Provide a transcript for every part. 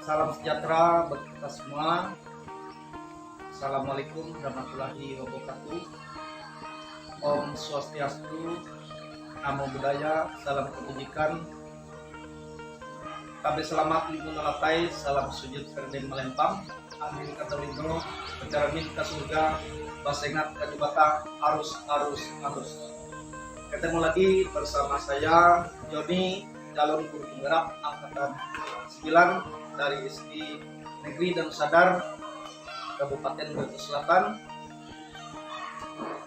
Salam sejahtera bagi kita semua. Assalamualaikum warahmatullahi wabarakatuh. Om Swastiastu, Namo Buddhaya, salam kebajikan. Kabe selamat minggu nalatai, salam sujud kerdeng melempang. Amin kata lindro, berjaramin ke surga, basengat ke jubata, arus. Ketemu lagi bersama saya, Joni, calon guru penggerak angkatan 9 dari SD Negeri dan Sadar Kabupaten Batu Selatan.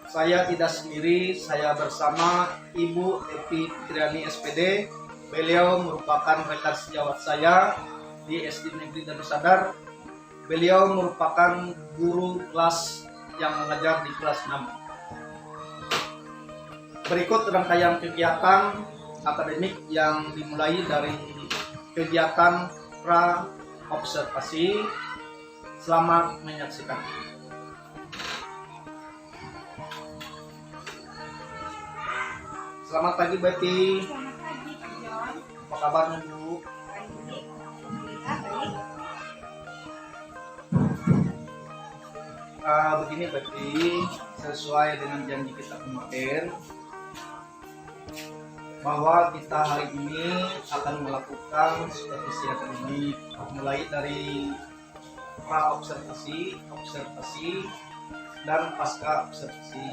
Saya tidak sendiri, saya bersama Ibu Epi Fitriani SPD. Beliau merupakan rekan sejawat saya di SD Negeri dan Sadar. Beliau merupakan guru kelas yang mengajar di kelas 6. Berikut rangkaian kegiatan akademik yang dimulai dari kegiatan pra-observasi. Selamat menyaksikan. Selamat pagi Betty. Selamat pagi Pak John. Apa kabarnya Bu? Baik, alhamdulillah baik. Begini Betty, sesuai dengan janji kita kemarin bahwa kita hari ini akan melakukan supervisi akademik mulai dari pra-observasi, observasi, dan pasca observasi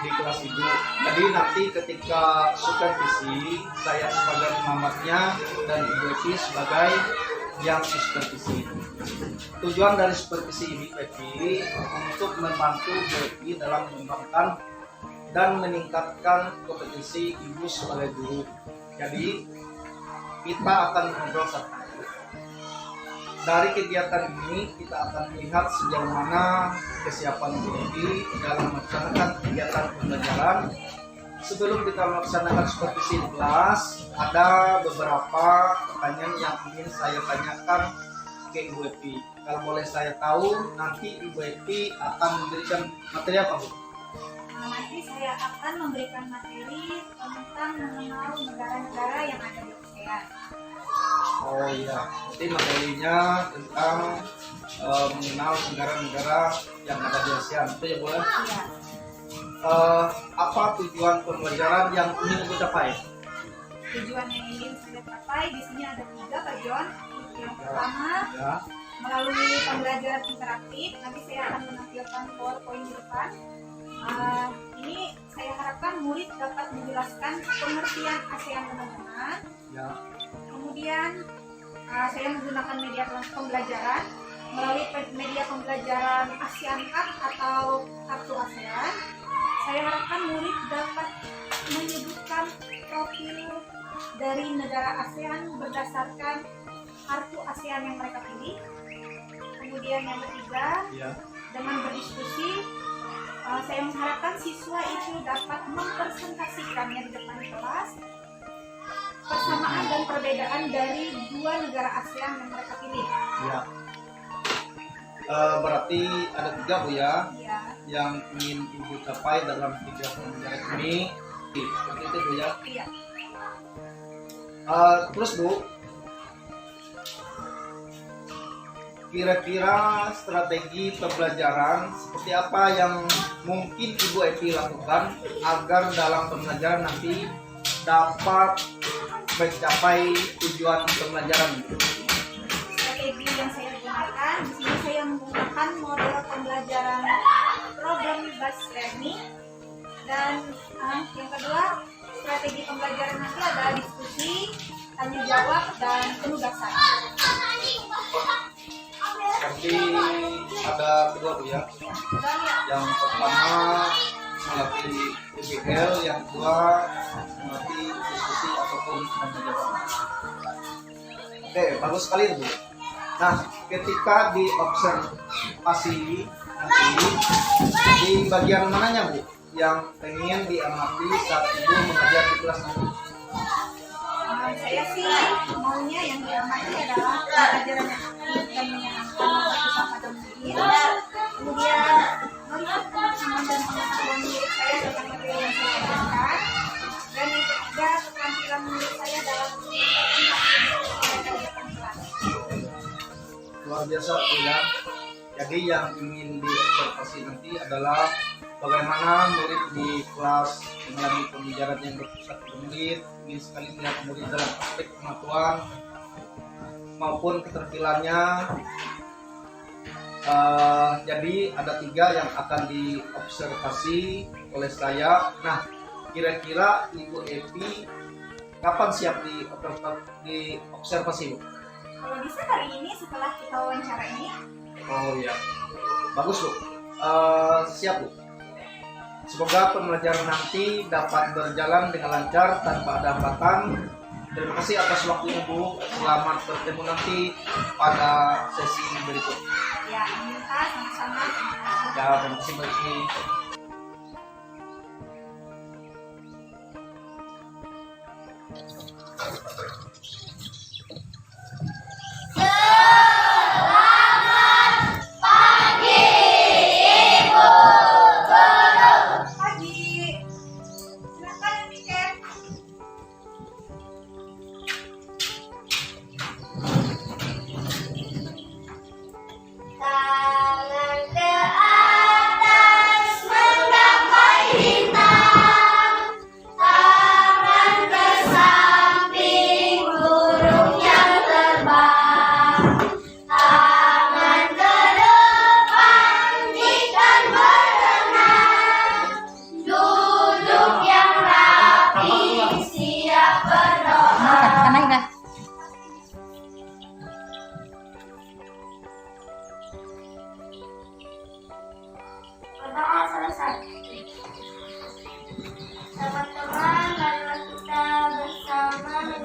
di kelas Ibu. Jadi nanti ketika supervisi, saya sebagai pengamatnya dan Ibu Epi sebagai yang supervisi. Tujuan dari supervisi ini Epi untuk membantu Ibu Epi dalam mengembangkan dan meningkatkan kompetensi Ibu sebagai guru. Jadi kita akan ngobrol satu. Dari kegiatan ini kita akan melihat sejauh mana kesiapan Ibu Epi dalam melaksanakan kegiatan pembelajaran. Sebelum kita melaksanakan supervisi di kelas, ada beberapa pertanyaan yang ingin saya tanyakan ke Ibu Epi. Kalau boleh saya tahu, nanti Ibu Epi akan memberikan materi apa Bu? Nanti saya akan memberikan materi tentang mengenal negara-negara yang ada di ASEAN. Oh iya, jadi materinya tentang mengenal negara-negara yang ada di ASEAN, itu ya Bu? Iya. Apa tujuan pembelajaran yang ingin Ibu capai? Tujuan yang ingin saya capai di sini ada 3 Pak John. Yang pertama, Ya, melalui pembelajaran interaktif, nanti saya akan menampilkan PowerPoint di depan. Ini saya harapkan murid dapat menjelaskan pengertian ASEAN teman-teman. ya, Kemudian saya menggunakan media pembelajaran melalui media pembelajaran ASEAN Card atau kartu ASEAN. Saya harapkan murid dapat menyebutkan profil dari negara ASEAN berdasarkan kartu ASEAN yang mereka pilih. Kemudian yang ketiga, ya. dengan berdiskusi, saya mengharapkan siswa itu dapat mempresentasikannya di depan kelas persamaan dan perbedaan dari 2 negara ASEAN yang mereka pilih. Ya. Berarti ada 3 Bu ya, Ya, yang ingin Ibu capai dalam video pembelajaran ini. Seperti itu Bu ya. iya. Terus Bu, kira-kira strategi pembelajaran seperti apa yang mungkin Ibu Epi lakukan agar dalam pembelajaran nanti dapat mencapai tujuan pembelajaran? Strategi yang saya gunakan di sini, saya menggunakan model pembelajaran problem based learning, dan yang kedua, strategi pembelajaran nanti adalah diskusi, tanya jawab, dan penugasan. Seperti ada 2 Bu ya. Yang pertama melatih PBL, yang kedua melatih diskusi ataupun tanya jawab. Oke, bagus sekali Bu. Nah, ketika di observasi nanti di bagian mananya Bu yang pengen diamati saat Ibu mengajar di kelas nanti? Saya sih maunya yang diamati adalah pelajaran yang aktif dan menyenangkan, bersama dan murid. Kemudian melihat sama pemahaman dan pengetahuan diri saya tentang materi yang saya ajarkan. Dan yang ketiga, keterampilan menurut saya dalam Luar biasa ya. Jadi yang ingin diobservasi nanti adalah bagaimana murid di kelas mengalami pembelajaran yang berpusat pada murid, ingin sekali melihat murid dalam aspek pengetahuan maupun keterampilannya. Jadi ada 3 yang akan diobservasi oleh saya. Nah, kira-kira Ibu Evi kapan siap diobservasi, Bu? kalau bisa hari ini setelah kita wawancara ini. Oh iya, bagus, Bu. Siap, Bu. Semoga pembelajaran nanti dapat berjalan dengan lancar tanpa ada hambatan. Terima kasih atas waktunya, Bu. Selamat bertemu nanti pada sesi berikut. Ya, minta sama-sama. Ya, terima kasih Bu Evi. Pagi. Silakan yang tiket. Tangan ke atas menggapai bintang, tangan ke samping burung yang terbang, tangan ke depan ikan berenang, duduk yang rapi siap berdoa. Berdoa selesai. Teman-teman, marilah kita bersama.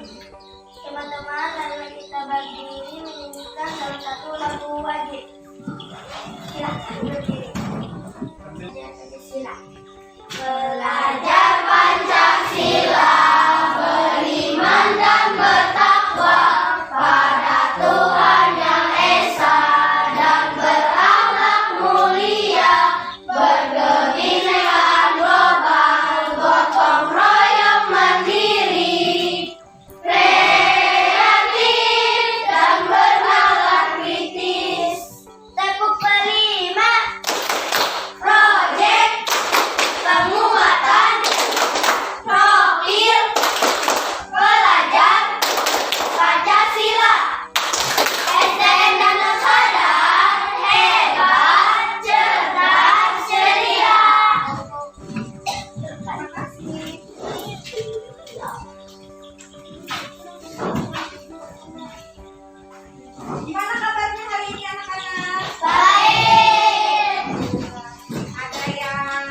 Teman-teman, marilah kita berdiri menyanyikan salah satu lagu wajib. Silakan berdiri. Sila. Belajar Pancasila, beriman dan bertakwa pada Tuhan yang Esa dan berakhlak mulia, berkebinekaan global, gotong royong mandiri, kreatif dan bernalar kritis. Tepuk kelima, proyek penguatan profil pelajar Pancasila. SDM dan sadar, hebat, cerdas, ceria. Terima kasih. Gimana kabarnya hari ini anak-anak? Baik, Ada yang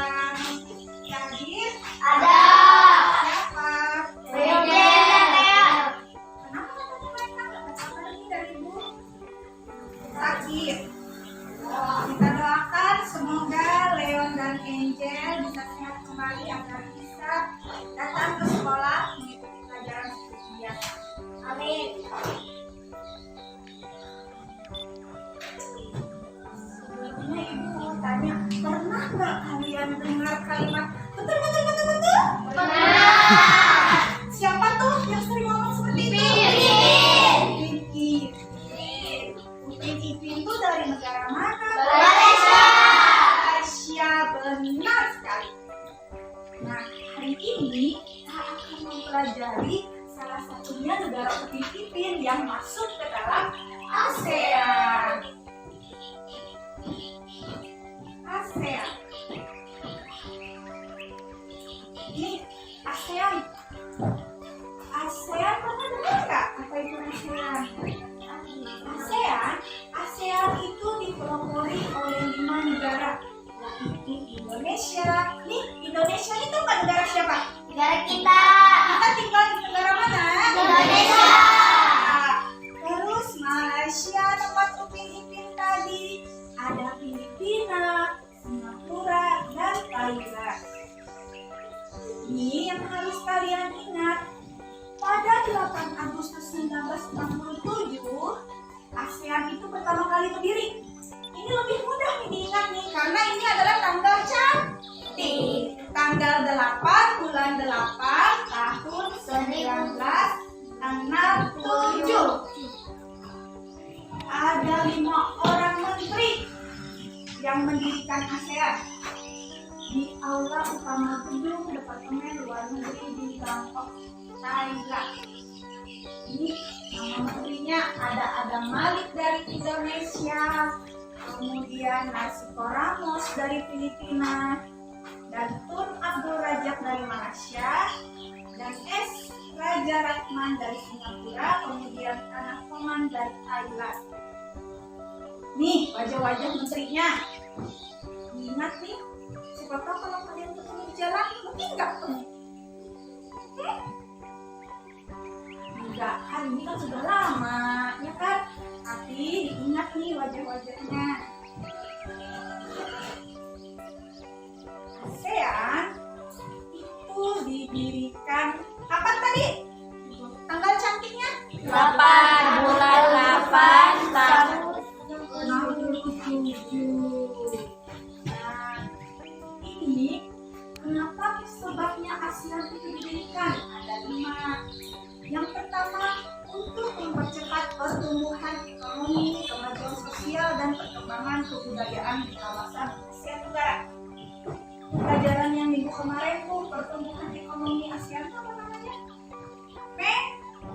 hadir? ada. Siapa? Oke, Lea. Kenapa katanya mereka nggak datang hari ini dari Ibu? Sakit. Kita doakan semoga Leon dan Angel bisa sehat kembali agar bisa datang ke sekolah mengikuti pelajaran seperti biasa. Amin. Sebelumnya Ibu mau tanya, pernah nggak kalian dengar kalimat betul betul betul betul? Benar. Siapa tuh yang sering ngomong seperti itu? Ipin. Ipin. Upin Ipin tuh dari negara mana? Malaysia. Malaysia, benar sekali. Nah, hari ini kita akan mempelajari salah satunya negara Upin Ipin yang masuk ke dalam ASEAN. ASEAN. Ini ASEAN. ASEAN pernah dengar nggak apa itu ASEAN? ASEAN itu dipelopori oleh 5 negara, yaitu Indonesia. Nih, Indonesia itu kan negara siapa? Negara kita. Kita tinggal di negara mana? Indonesia. Terus Malaysia tempat Upin Ipin tadi, ada Filipina, Singapura, dan Thailand. Ini yang harus kalian ingat. Pada 8 Agustus 1967, ASEAN itu pertama kali berdiri. Ini lebih mudah nih diingat nih, karena ini adalah tanggal Tanggal 8 bulan 8 tahun 1967. Ada 5 orang menteri yang mendirikan ASEAN di aula utama gedung Departemen Luar Negeri di Bangkok, Thailand. Ini nama menterinya ada Adam Malik dari Indonesia, kemudian Nasiko Ramos dari Filipina, dan Tun Abdul Rajak dari Malaysia, dan S. Raja Ratman dari Singapura, kemudian Anak Koman dari Thailand. Nih wajah-wajah menterinya. Ingat nih, siapa tahu kalau kalian ketemu di jalan, mungkin nggak ketemu. Enggak, hari ini kan sudah lama, ya kan? Tapi diingat nih wajah-wajahnya. ASEAN itu didirikan kapan tadi? Tanggal cantiknya? 8 bulan 8 tahun 67. Nah, ini kenapa sebabnya ASEAN itu didirikan? Ada 5. Yang pertama, untuk mempercepat pertumbuhan ekonomi, kemajuan sosial, dan perkembangan kebudayaan di kawasan Asia Tenggara. Pelajaran yang minggu kemarin tuh, pertumbuhan ekonomi ASEAN itu apa namanya?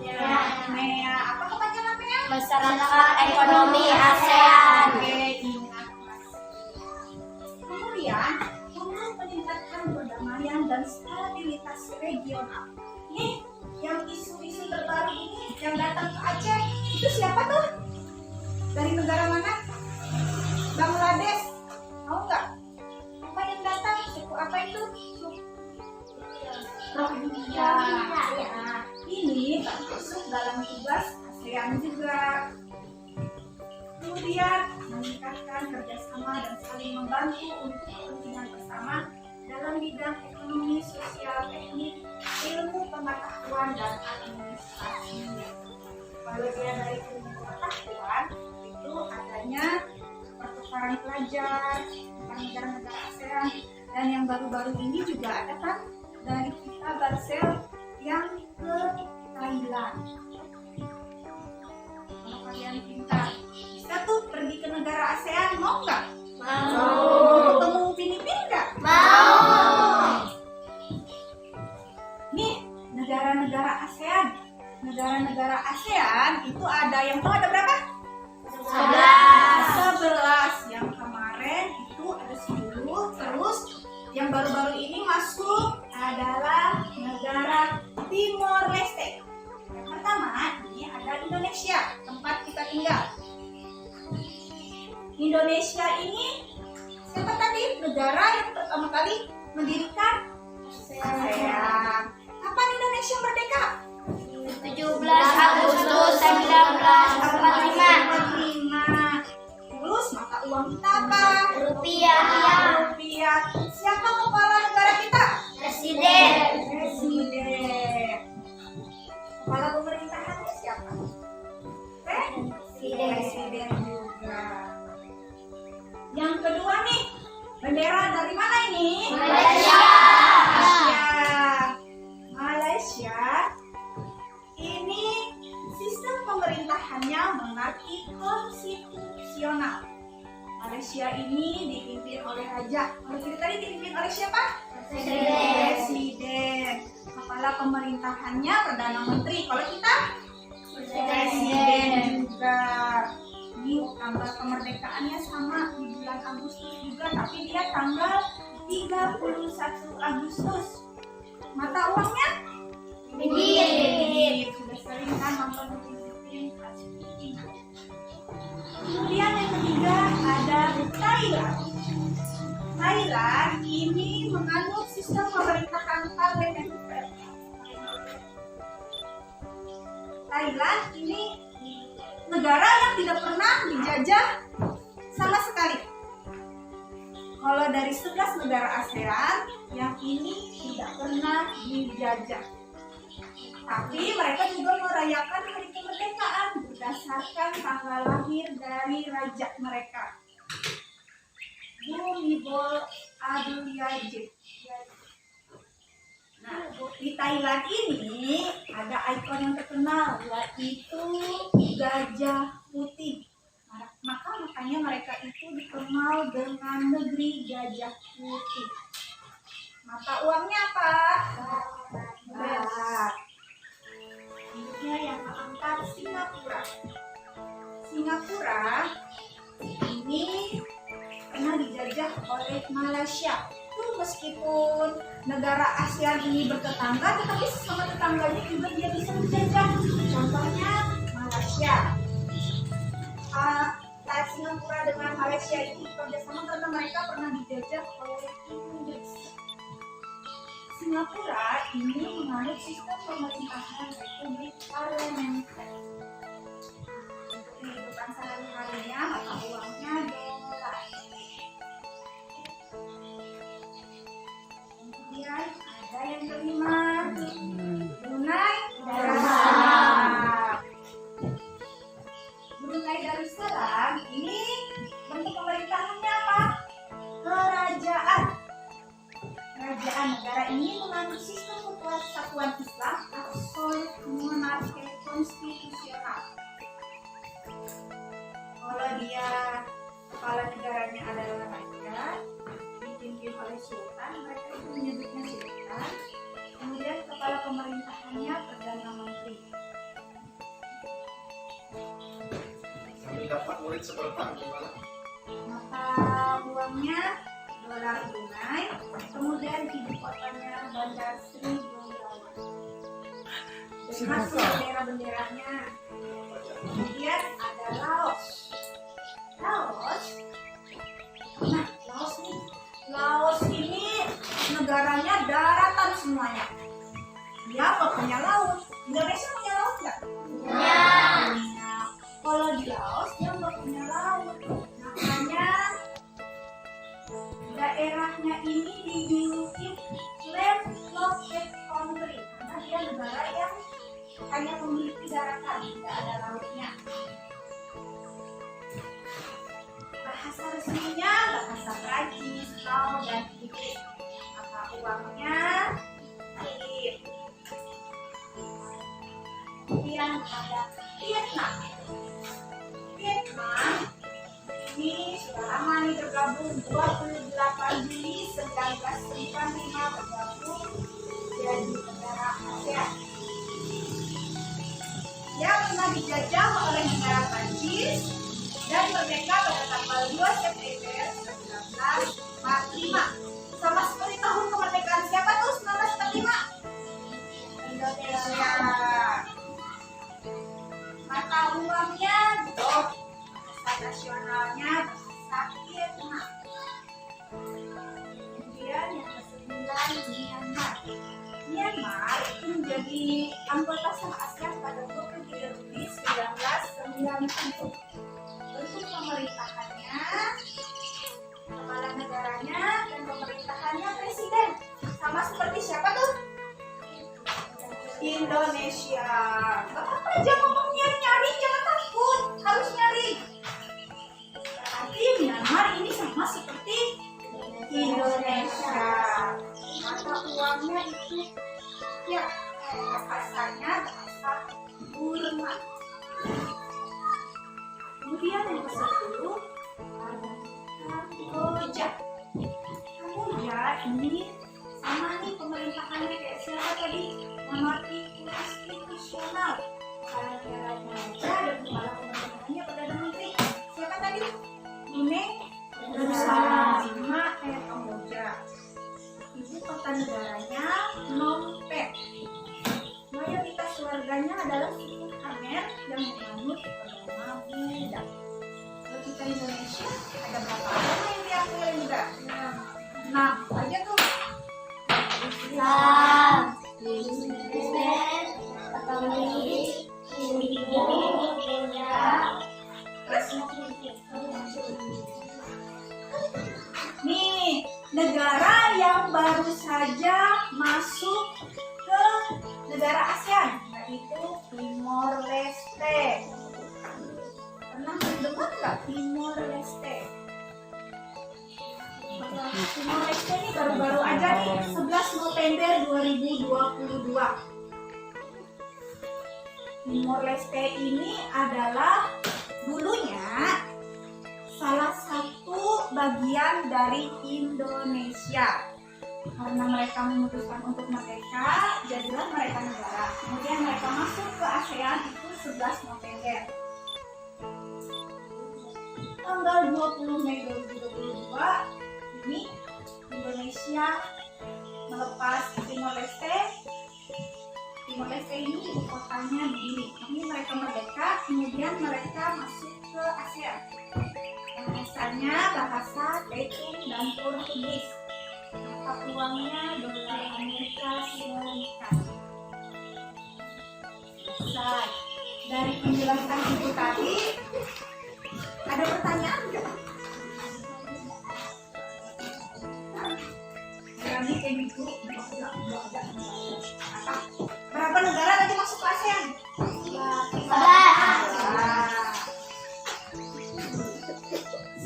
MEA. Apa kepanjangan MEA? Masyarakat Ekonomi ASEAN. Oke, ingat Mas. Kemudian, untuk meningkatkan perdamaian dan stabilitas regional. Nih, yang isu-isu terbaru ini yang datang ke Aceh, itu siapa tuh? Dari negara mana? Bangladesh. Tahu nggak? Apa yang datang? Suku apa itu? Rohingya. Nah, ini termasuk dalam tugas ASEAN juga. Kemudian meningkatkan kerjasama dan saling membantu untuk kepentingan bersama dalam bidang ekonomi, sosial, teknik, ilmu pengetahuan, dan administrasi. Kalau dia dari ilmu pengetahuan, itu adanya pertukaran pelajar antara negara-negara ASEAN, dan yang baru-baru ini juga ada kan dari kita Barsel yang ke Thailand. Kalau kalian pintar, bisa tuh pergi ke negara ASEAN, mau nggak? Mau. Ketemu Filipina nggak? Mau. Nih, negara-negara ASEAN. Negara-negara ASEAN itu ada yang tahu ada berapa? 11. Yang kemarin itu ada 10. Terus yang baru-baru ini masuk adalah negara Timor Leste. Yang pertama ini ada Indonesia, tempat kita tinggal. Indonesia ini siapa tadi? Negara yang pertama kali mendirikan ASEAN. Kapan Indonesia merdeka? 17 Agustus 1945. Terus mata uang kita apa? Rupiah. Rupiah. Siapa kepala negara kita? Presiden. Presiden. Kepala pemerintahannya siapa? Presiden juga. Yang kedua nih, bendera dari mana ini? Malaysia. Malaysia. Ini sistem pemerintahannya monarki konstitusional. Malaysia ini dipimpin oleh raja. Kalau kita tadi dipimpin oleh siapa? Presiden. Kepala pemerintahannya perdana menteri. Kalau kita presiden juga. Ini tanggal kemerdekaannya sama di bulan Agustus juga, tapi dia tanggal 31 Agustus. Mata uangnya? Ringgit. Sudah sering kan nonton film. Kemudian yang ketiga ada Thailand. Thailand ini menganut sistem pemerintahan parlementer. Thailand ini negara yang tidak pernah dijajah sama sekali. Kalau dari 11 negara ASEAN, yang ini tidak pernah dijajah. Tapi mereka juga merayakan hari kemerdekaan berdasarkan tanggal lahir dari raja mereka, Bhumibol Adulyajet. Nah, di Thailand ini ada ikon yang terkenal, yaitu gajah putih. Makanya mereka itu dikenal dengan negeri gajah putih. Mata uangnya apa? Baht. Selanjutnya yang keempat, Singapura. Singapura ini pernah dijajah oleh Malaysia. Meskipun negara ASEAN ini bertetangga, tetapi sesama tetangganya juga dia bisa dijajah. Contohnya Malaysia. Singapura dengan Malaysia ini kerjasama karena mereka pernah dijajah oleh Inggris. Singapura ini menganut sistem pemerintahan republik parlementer. Untuk kehidupan sehari-harinya, mata uangnya dolar. Kemudian ada yang kelima, Brunei Darussalam. Brunei Darussalam ini bentuk pemerintahannya apa? Kerajaan. Kerajaan negara ini menganut sistem kesatuan Islam atau monarki konstitusional. Kalau dia kepala negaranya adalah raja, dipimpin oleh sultan, mereka itu menyebutnya sultan. Kemudian kepala pemerintahannya perdana menteri. Kami dapat murid seberapa? Mata uangnya dolar Brunei, kemudian ibu kotanya Bandar Sri Begawan. Dengan bendera-benderanya. Kemudian ada Laos. Nah, Laos ini negaranya daratan semuanya. Dia nggak punya laut. Indonesia punya laut nggak? Ya. Nah, kalau di Laos dia nggak punya laut. Makanya daerahnya ini dijuluki landlocked country karena dia negara yang hanya memiliki daratan, tidak ada lautnya. Bahasa resminya bahasa Prancis, Lao, dan Inggris. Mata uangnya Ringgit. Kemudian ada Vietnam. Vietnam ini sudah lama nih tergabung, 28 Juli 1995 bergabung jadi negara ASEAN. Dia pernah dijajah oleh negara Prancis dan merdeka pada tanggal 2 September 1945. Sama seperti tahun kemerdekaan siapa tuh 1945? Indonesia. Mata uangnya dong. Bahasa nasionalnya bahasa Vietnam. Kemudian yang ke-9 Myanmar. Myanmar itu menjadi anggota ASEAN pada 23 Juli 1990. Untuk pemerintahannya, kepala negaranya dan pemerintahannya presiden. Sama seperti siapa tuh? Indonesia. Gak apa-apa aja ngomongnya, nyari, jangan takut. Harus nyari. Berarti Myanmar ini sama seperti Indonesia. Mata uangnya itu, ya, bahasanya bahasa Burma. Kemudian yang ke-10 ada Kamboja. Kamboja ini sama nih pemerintahannya kayak siapa tadi? Monarki konstitusional. Kepala negaranya raja dan kepala pemerintahannya perdana menteri. Siapa tadi? Brunei Darussalam. Sama kayak Kamboja. Ibu kota negaranya Phnom Penh. Mayoritas warganya adalah suku Khmer yang menganut agama Buddha. Kalau kita Indonesia ada berapa agama yang diakui juga? Nah, aja tuh. Islam, Kristen, Katolik, Hindu, Buddha. Terus nih, negara yang baru saja masuk ke negara ASEAN, yaitu Timor November 2022. Timor Leste ini adalah dulunya salah satu bagian dari Indonesia. Karena mereka memutuskan untuk merdeka, jadilah mereka negara. Kemudian mereka masuk ke ASEAN itu 11 November. Tanggal 20 Mei 2022 ini Indonesia melepas Timor Leste. Timor Leste ini ibu kotanya Dili. Ini mereka merdeka, kemudian mereka masuk ke ASEAN. Bahasanya bahasa Tetum dan Portugis. Mata uangnya dolar Amerika Serikat. Selesai. Dari penjelasan ibu tadi, ada pertanyaan nggak? Berani kayak gitu. Berapa negara tadi masuk ke ASEAN?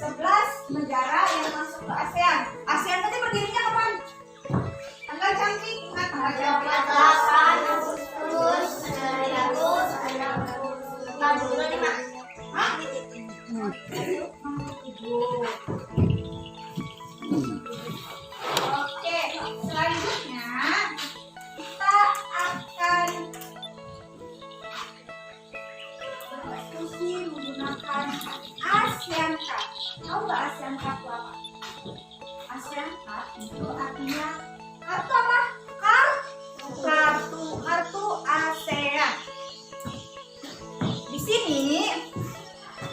11 negara yang masuk ke ASEAN. ASEAN tadi berdirinya kapan? Tanggal cantik, ingat tanggal cantik. 8 Agustus 1945. Hah? Oke, selanjutnya kita akan berdiskusi menggunakan ASEAN Cup. Tahu nggak ASEAN Cup itu apa? ASEAN Cup itu artinya kartu apa? Kartu ASEAN. Di sini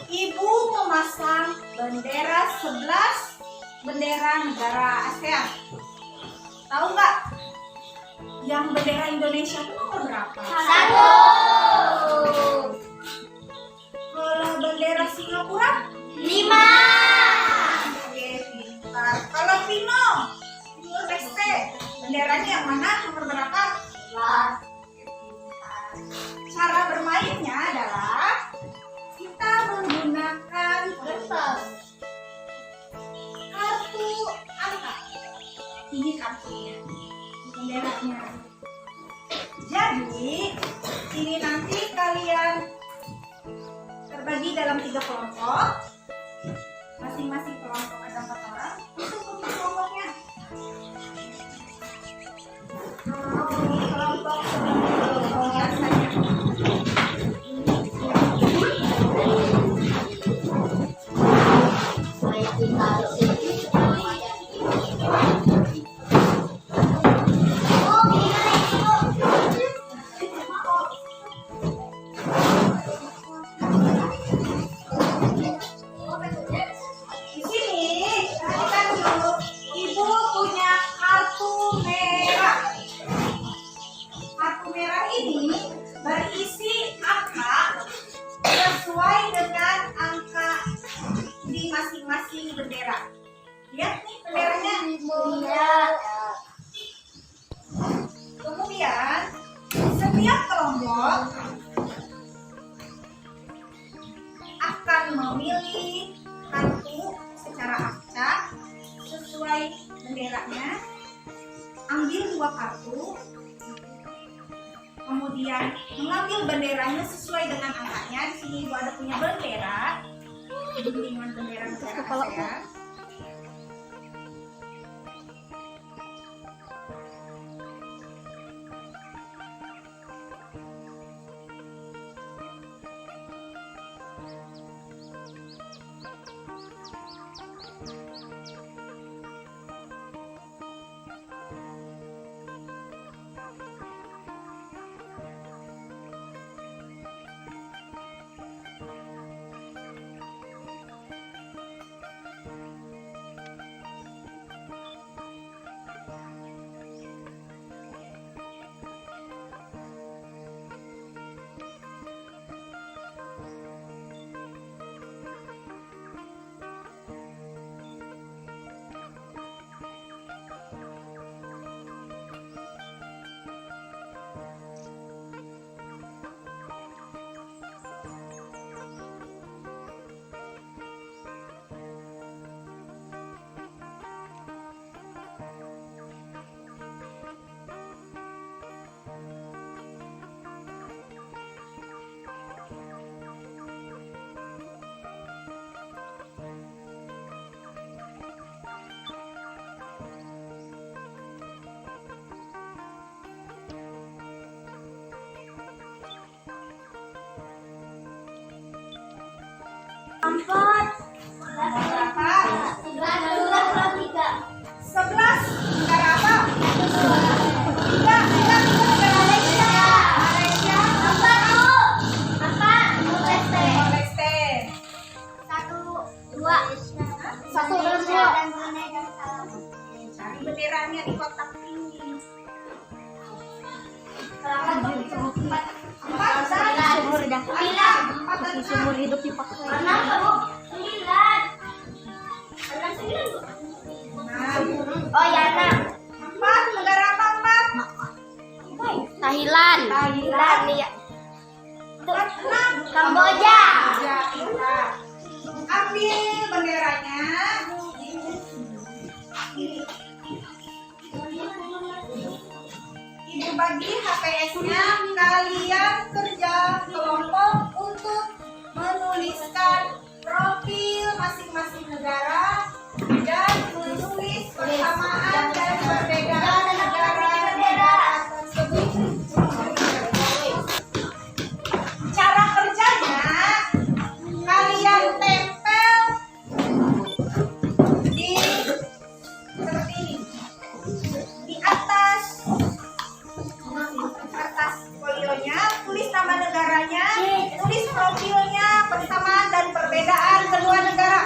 ibu memasang bendera 11 bendera negara ASEAN. Tahu nggak? Yang bendera Indonesia itu nomor berapa? 1. Kalau bendera Singapura? 5. Oke, pintar. Kalau Timor Leste, benderanya yang mana? Nomor berapa? 11. Cara bermainnya adalah kita menggunakan kertas. Kartu angka. Ini kartunya, benderanya. Jadi ini nanti kalian terbagi dalam 3 kelompok. Masing-masing kelompok ada 4 orang. Untuk kelompoknya. Kelompok lihat saja. Di sini perhatikan dulu, ibu punya kartu merah. Kartu merah ini berisi angka sesuai dengan angka di masing-masing bendera. Lihat nih benderanya. Kemudian setiap kelompok akan memilih kartu secara acak sesuai benderanya. Ambil 2 kartu, kemudian mengambil benderanya sesuai dengan angkanya. Di sini ibu ada punya bendera, bimbingan bendera negara ASEAN. 11 negara apa? 3 negara Malaysia. Malaysia. 4 Timor-Leste. Timor-Leste. 1 2 1 dan 2 dan Brunei Darussalam. Cari benderanya di kotak ini. 4 Sumur dah. 4 Sumur hidup dipakai. 6 9 Oh ya 6 4 negara apa 4? Thailand. Thailand. Iya. 6 Kamboja. Ya, kita ambil benderanya. Ibu bagi HPS-nya, kalian kerja kelompok untuk menuliskan profil masing-masing negara dan menulis persamaan dan perbedaan negara tersebut. Cara kerjanya, kalian tempel di seperti ini, di atas kertas folionya, tulis nama negaranya, tulis profilnya, persamaan dan perbedaan kedua negara.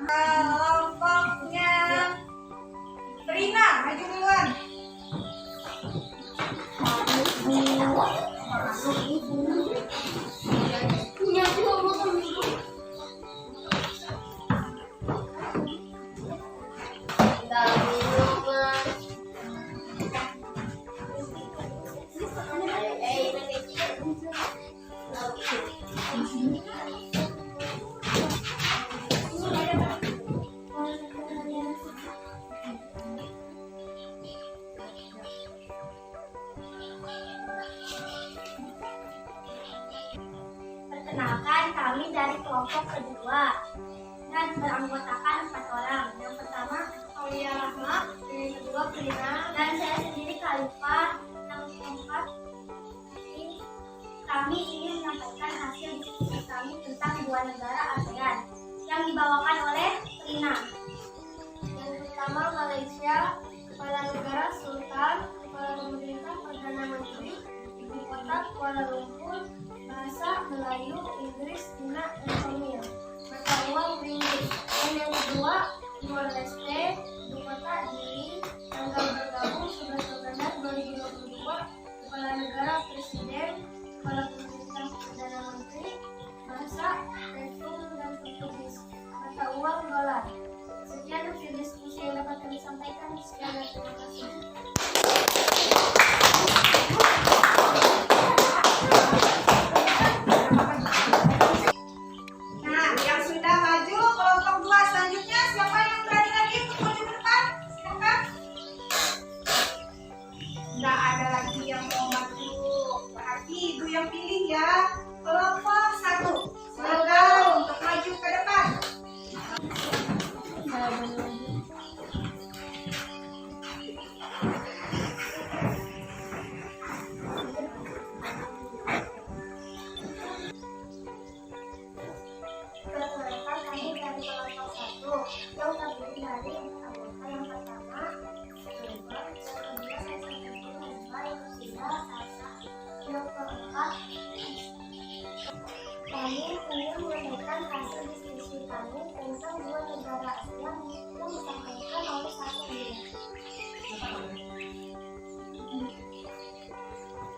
Kelompoknya Rina, maju duluan. Perkenalkan, kami dari kelompok kedua dan beranggotakan 4 orang. Yang pertama, Aulia Rahma, yang kedua, Prina, dan saya sendiri Khalifah. Yang keempat, kami ingin menyampaikan hasil diskusi kami tentang 2 negara ASEAN yang dibawakan oleh Prina. Yang pertama, Malaysia, kepala negara Sultan, kepala pemerintah Perdana Menteri, ibu kota Kuala Lumpur, bahasa Melayu, Inggris, Cina, dan Tamil, mata uang ringgit. Dan yang kedua, Timor Leste, ibu kota Dili, tanggal bergabung 11 November 2022, kepala negara Presiden, kepala pemerintah Perdana Menteri, bahasa Tetum dan Portugis, mata uang dolar. Sekian hasil diskusi yang dapat kami sampaikan. Sekian dan terima kasih. Nah, yang sudah maju kelompok 2 selanjutnya siapa yang berani lagi untuk maju ke depan? Silakan. Nggak ada lagi yang mau maju. Berarti Ibu yang pilih ya. Kelompok 1. Silakan untuk maju ke depan. Perkenalkan, kami dari kelompok 1 yang terdiri dari anggota yang pertama, Gilbert, yang kedua saya sendiri, Hamba, yang ketiga Sasa, yang keempat kami ingin menyampaikan hasil diskusi kami tentang 2 negara ASEAN yang disampaikan oleh Sasa ini.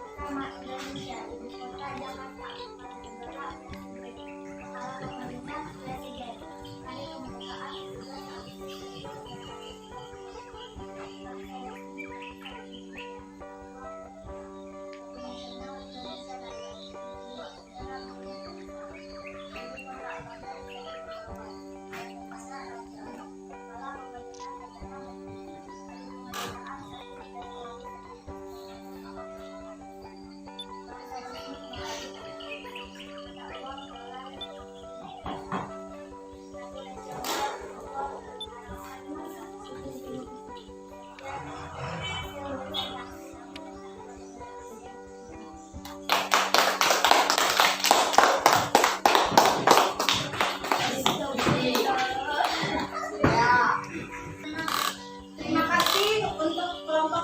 Pertama, Indonesia, ibu kota Jakarta, kepala negara Republik, kepala pemerintah Presiden, hari kemerdekaan 17 Agustus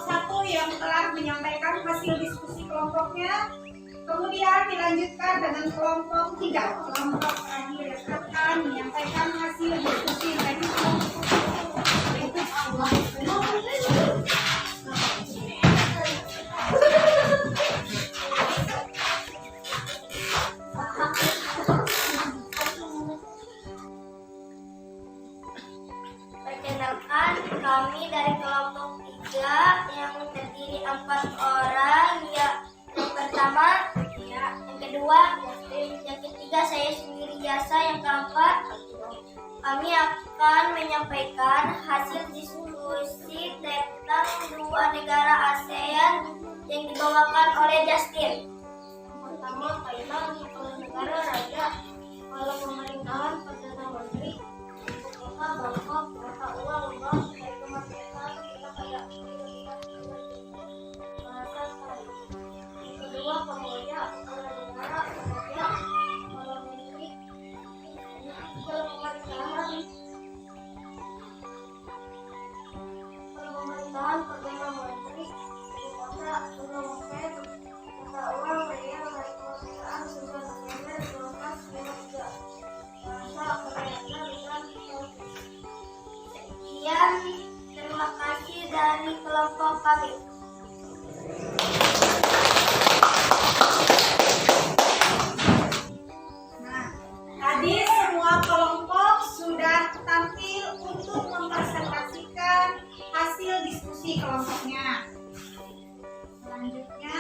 1 yang telah menyampaikan hasil diskusi kelompoknya. Kemudian dilanjutkan dengan kelompok 3. Kelompok terakhir yang akan menyampaikan hasil diskusi dari kelompok. Perkenalkan, kami dari kelompok 3 yang terdiri 4 orang. Yang pertama, yang kedua, yang ketiga saya sendiri Jasa, yang keempat kami akan menyampaikan hasil diskusi tentang 2 negara ASEAN yang dibawakan oleh Justin. Yang pertama, Thailand, kepala negara Raja, kepala pemerintahan Perdana Menteri, ibu kota Bangkok, mata uang bank, hari kemerdekaan kita kayak bahasa Thai. Yang kedua, Kamboja, kepala negara Kamboja, kepala menteri, kepala pemerintahan Perdana Menteri, ibu kota Phnom Penh, mata uang rial, hari kemerdekaan 9 November 1953, bahasa kelompok pamit. Nah, tadi semua kelompok sudah tampil untuk mempresentasikan hasil diskusi kelompoknya. Selanjutnya,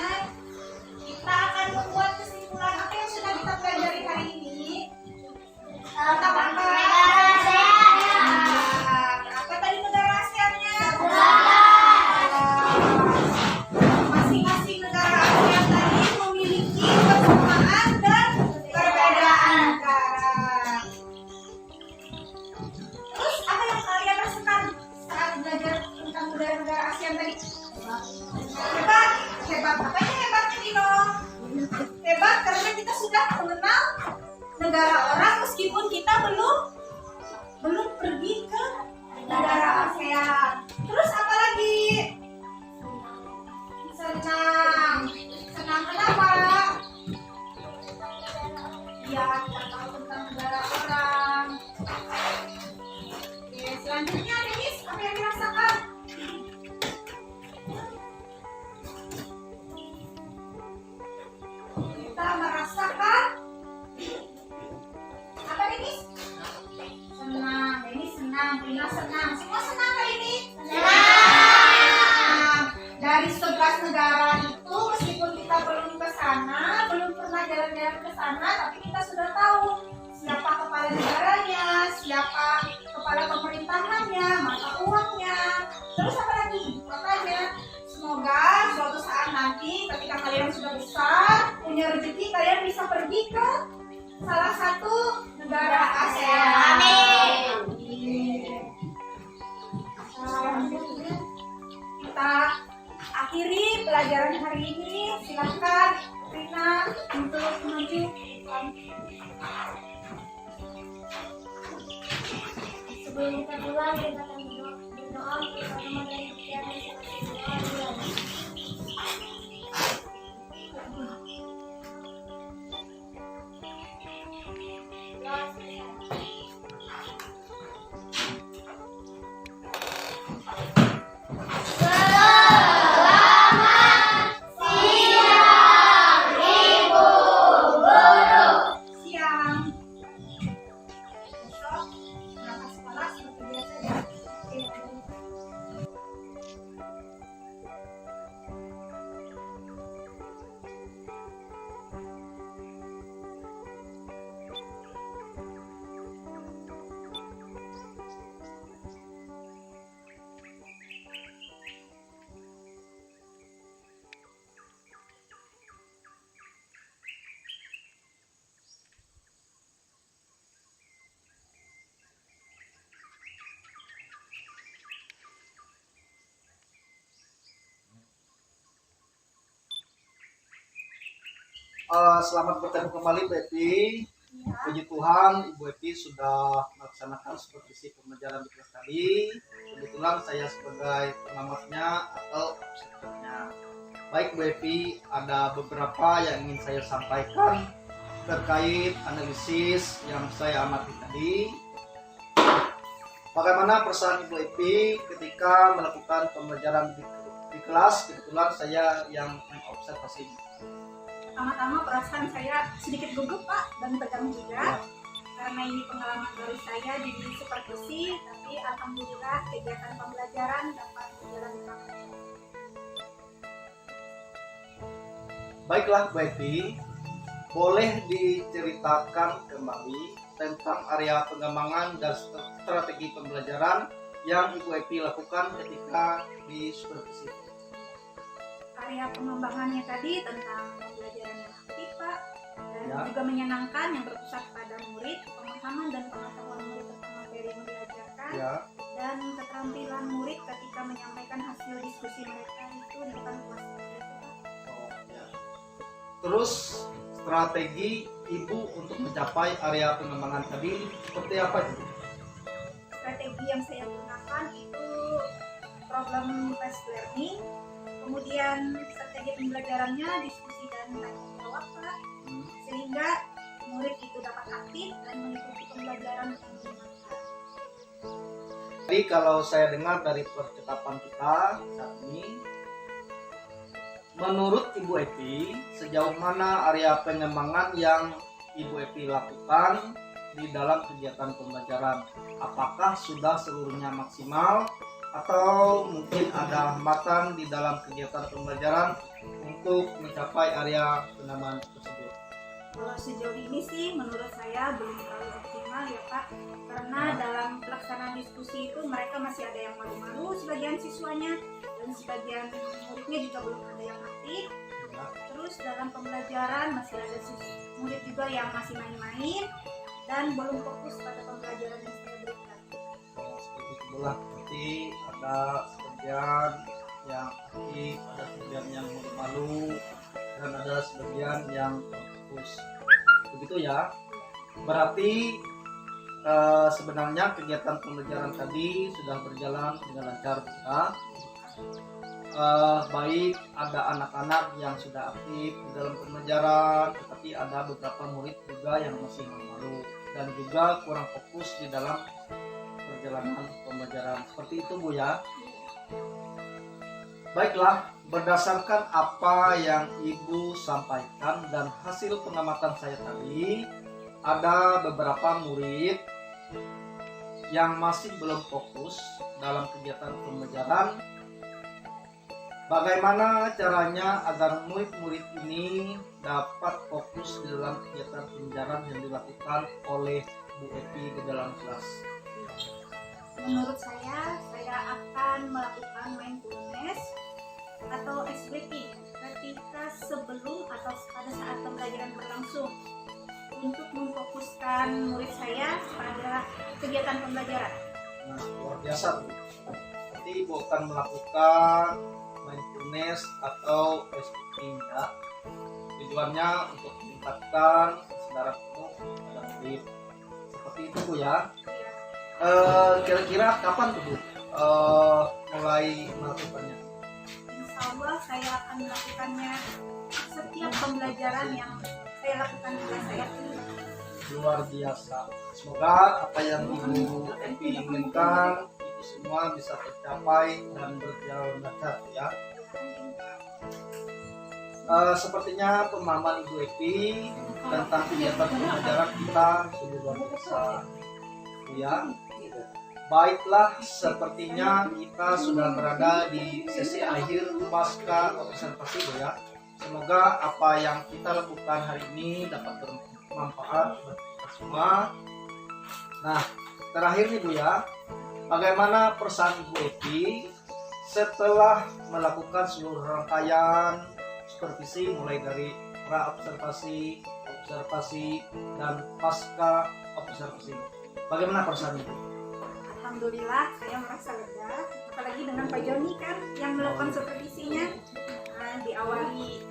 kita akan membuat kesimpulan apa yang sudah kita pelajari hari ini. Tentang apa? Apa tadi negara ASEAN-nya? Masing-masing negara ASEAN tadi memiliki kesamaan dan perbedaan negara. Terus apa yang kalian rasakan saat belajar tentang negara-negara ASEAN tadi? Hebat, hebat. Apa yang hebatnya Dino? Hebat karena kita sudah mengenal negara orang meskipun kita belum pergi ke negara ASEAN. Terus apa lagi? Senang. Senang kenapa? Ya, kita tahu tentang negara orang. Oke, selanjutnya Denis, apa yang dirasakan? Kita merasakan apa Denis? Senang. Denis senang, Rina senang. Semua senang hari ini? Senang. Dari 11 negara itu meskipun kita belum ke sana, belum pernah jalan-jalan ke sana, tapi kita sudah tahu siapa kepala negaranya, siapa kepala pemerintahannya, mata uangnya. Terus apa lagi? Makanya semoga suatu saat nanti ketika kalian sudah besar, punya rezeki, kalian bisa pergi ke salah satu negara ASEAN. Amin. Selanjutnya kita akhiri pelajaran hari ini. Silakan Rina untuk maju. Sebelum kita pulang, kita akan berdoa bersama dan berdoa. Siang. Besok berangkat sekolah seperti biasa ya. Oke. Selamat bertemu kembali Bu Epi. Puji Tuhan, Ibu Epi sudah melaksanakan supervisi pembelajaran di kelas tadi. Kebetulan saya sebagai pengamatnya atau observernya. Baik Bu Epi, ada beberapa yang ingin saya sampaikan terkait analisis yang saya amati tadi. Bagaimana perasaan Ibu Epi ketika melakukan pembelajaran di kelas? Kebetulan saya yang mengobservasi. Pertama-tama perasaan saya sedikit gugup Pak dan tegang juga. Ya. Karena ini pengalaman baru saya di supervisi, tapi alhamdulillah kegiatan pembelajaran dapat berjalan dengan baik. Baiklah Bu Epi, boleh diceritakan kembali tentang area pengembangan dan strategi pembelajaran yang Ibu Epi lakukan ketika di supervisi. Area pengembangannya tadi tentang pembelajaran yang aktif Pak, dan Ya. juga menyenangkan yang berpusat pada murid, pemahaman dan pengetahuan murid tentang materi yang diajarkan, Ya, dan keterampilan murid ketika menyampaikan hasil diskusi mereka itu di depan kelas. oh, ya. Terus strategi Ibu untuk mencapai area pengembangan tadi seperti apa Ibu? Strategi yang saya gunakan itu problem based learning, kemudian strategi pembelajarannya diskusi dan tanya jawab Pak, sehingga murid itu dapat aktif dan mengikuti pembelajaran dengan menyenangkan. Jadi kalau saya dengar dari percakapan kita saat ini, menurut Ibu Epi, sejauh mana area pengembangan yang Ibu Epi lakukan di dalam kegiatan pembelajaran? Apakah sudah seluruhnya maksimal atau mungkin ada hambatan di dalam kegiatan pembelajaran untuk mencapai area pengembangan tersebut? Kalau sejauh ini sih menurut saya belum terlalu optimal ya Pak, karena dalam pelaksanaan diskusi itu mereka masih ada yang malu-malu sebagian siswanya, dan sebagian muridnya juga belum ada yang aktif. Terus dalam pembelajaran masih ada murid juga yang masih main-main dan belum fokus pada pembelajaran yang saya berikan. Seperti itu pula, berarti ada sebagian yang aktif, ada sebagian yang malu-malu, dan ada sebagian yang fokus. Begitu ya. Berarti sebenarnya kegiatan pembelajaran tadi sudah berjalan dengan lancar bisa. Baik ada anak-anak yang sudah aktif di dalam pembelajaran, tetapi ada beberapa murid juga yang masih malu dan juga kurang fokus di dalam perjalanan pembelajaran. Seperti itu Bu ya. Baiklah, berdasarkan apa yang Ibu sampaikan dan hasil pengamatan saya tadi, ada beberapa murid yang masih belum fokus dalam kegiatan pembelajaran. Bagaimana caranya agar murid-murid ini dapat fokus di dalam kegiatan pembelajaran yang dilakukan oleh Bu Epi di dalam kelas? Menurut saya akan melakukan mindfulness atau SBT ketika sebelum atau pada saat pembelajaran berlangsung untuk memfokuskan murid saya pada kegiatan pembelajaran. Nah, luar biasa Bu. Nanti Ibu akan melakukan mindfulness atau SBT ya. Tujuannya untuk meningkatkan kesadaran penuh pada murid. Seperti itu Bu ya. Kira-kira kapan tuh Bu mulai melakukannya? Insya Allah saya akan melakukannya setiap pembelajaran yang saya lakukan di kelas saya. Luar biasa. Semoga apa yang Ibu Epi inginkan itu semua bisa tercapai dan berjalan lancar ya. Sepertinya pemahaman Ibu Epi tentang kegiatan pembelajaran kita sudah luar biasa ya. Baiklah, sepertinya kita sudah berada di sesi akhir pasca observasi Bu ya. Semoga apa yang kita lakukan hari ini dapat bermanfaat bagi kita semua. Nah, terakhir nih Bu ya, bagaimana perasaan Ibu Epi setelah melakukan seluruh rangkaian supervisi mulai dari pra observasi, observasi, dan pasca observasi? Bagaimana perasaan Ibu? Alhamdulillah saya merasa lega, apalagi dengan Pak Joni kan yang melakukan supervisinya. Diawali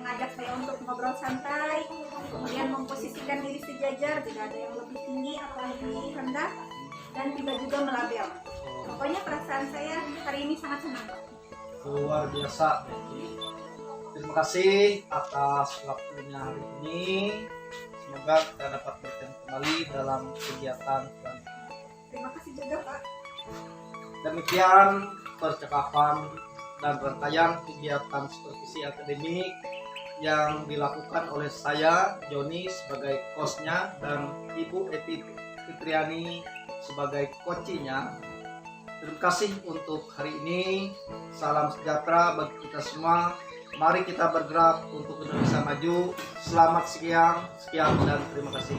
mengajak saya untuk ngobrol santai, kemudian memposisikan diri sejajar, tidak ada yang lebih tinggi atau lebih rendah, dan tidak juga melabel. Pokoknya perasaan saya hari ini sangat senang. Luar biasa. Terima kasih atas waktunya hari ini. Semoga kita dapat bertemu kembali dalam kegiatan selanjutnya. Terima kasih juga Pak. Demikian percakapan dan rangkaian kegiatan supervisi akademik yang dilakukan oleh saya, Joni, sebagai kosnya, dan Ibu Epi Fitriani sebagai kocinya. Terima kasih untuk hari ini. Salam sejahtera bagi kita semua. Mari kita bergerak untuk Indonesia maju. Selamat sekian dan terima kasih.